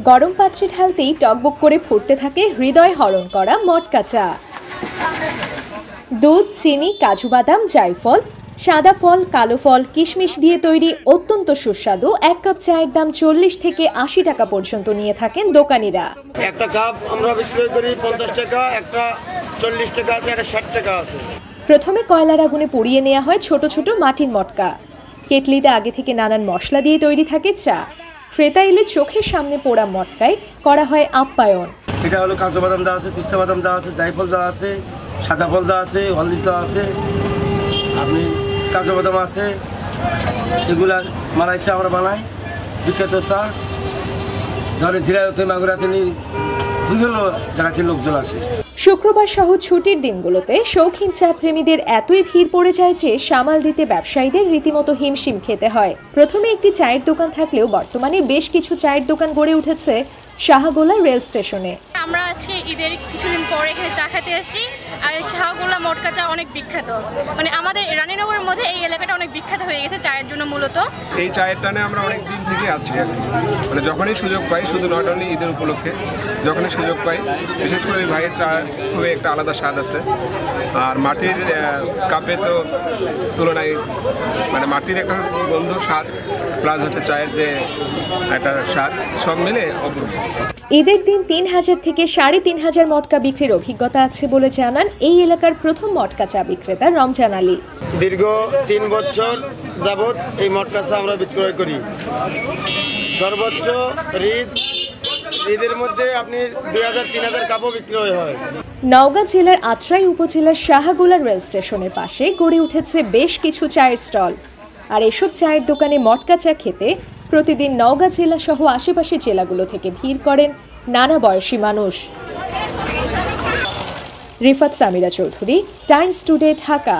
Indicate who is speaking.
Speaker 1: গরম পাত্রে ঢালতেই টকবক করে ফুটতে থাকে হৃদয় হরণ করা মটকা চা। দুধ, চিনি, কাজু বাদাম, জায়ফল, সাদা ফল, কালো ফল, কিশমিশ দিয়ে তৈরি অত্যন্ত সুস্বাদু এক কাপ চায়ের দাম 40 থেকে 80 টাকা পর্যন্ত নিয়ে থাকেন দোকানিরা।
Speaker 2: একটা কাপ আমরা বিক্রি করি 50 টাকা, একটা 40 টাকা আছে, একটা 60 টাকা আছে।
Speaker 1: প্রথমে কয়লার আগুনে পুড়িয়ে নেওয়া হয় ছোট ছোট মাটির মটকা। কেটলিতে আগে থেকে নানান মশলা দিয়ে তৈরি থাকে চা। ক্রেতা এলে চোখের সামনে পোড়া মটকায় করা হয় আপ্যায়ন।
Speaker 3: এটা হলো কাজু বাদাম দেওয়া আছে, পিস্তা বাদাম দেওয়া আছে, জায়ফল দেওয়া আছে, সাদা ফল দেওয়া আছে, হলদিস দেওয়া আছে, আপনি কাজু বাদাম আছে। এগুলা মালাই চা আমরা বানাই, বিখ্যাত চা। ধরেন ঝিরাতে মাগুরাতে বিভিন্ন জায়গাতে লোকজন আসে।
Speaker 1: শুক্রবার সহ ছুটির দিনগুলোতে শৌখিন চা প্রেমীদের এতই ভিড় পড়ে যায় যে সামাল দিতে ব্যবসায়ীদের রীতিমতো হিমশিম খেতে হয়। প্রথমে একটি চায়ের দোকান থাকলেও বর্তমানে বেশ কিছু চায়ের দোকান গড়ে উঠেছে শাহগোলা রেল স্টেশনে।
Speaker 4: আমরা আজকে ঈদের কিছুদিন পরে এখানে চা খেতে আসি। আর শাহগোলা মটকা চা অনেক বিখ্যাত, মানে আমাদের রানীনগরের মধ্যে এই এলাকাটা অনেক বিখ্যাত হয়ে গেছে চায়ের জন্য। মূলত
Speaker 5: এই চায়ের টানে আমরা অনেক দিন থেকে আছি, মানে যখনই সুযোগ পাই, শুধু নট অনলি ঈদের উপলক্ষে, যখনই সুযোগ পাই, বিশেষ করে ভাইয়ের চা খুবই একটা আলাদা স্বাদ আছে। আর মাটির কাপে তো তুলনায়, মানে মাটির একটা গন্ধ স্বাদ প্লাস হচ্ছে চায়ের যে একটা স্বাদ, সব মিলে অপূর্ব।
Speaker 1: ঈদের দিন 3000 থেকে 3500 মটকা বিক্রির অভিজ্ঞতা আছে বলে জানান এই এলাকার প্রথম মটকা চা বিক্রেতা রমজান আলী।
Speaker 2: দীর্ঘ 3 বছর যাবৎ এই মটকা চা আমরা বিক্রয় করি। সর্বোচ্চ ঈদের মধ্যে আপনি 2000-3000 কাপও বিক্রয় হয়।
Speaker 1: নওগাঁ জেলার আত্রাই উপজেলার শাহগোলা রেল স্টেশনের পাশে গড়ে উঠেছে বেশ কিছু চায়ের স্টল। আর এসব চায়ের দোকানে মটকা চা খেতে প্রতিদিন নওগাঁ জেলা সহ আশেপাশের জেলাগুলো থেকে ভিড় করেন নানা বয়সী মানুষ। Rifat Samira Chowdhury, Times today, Dhaka.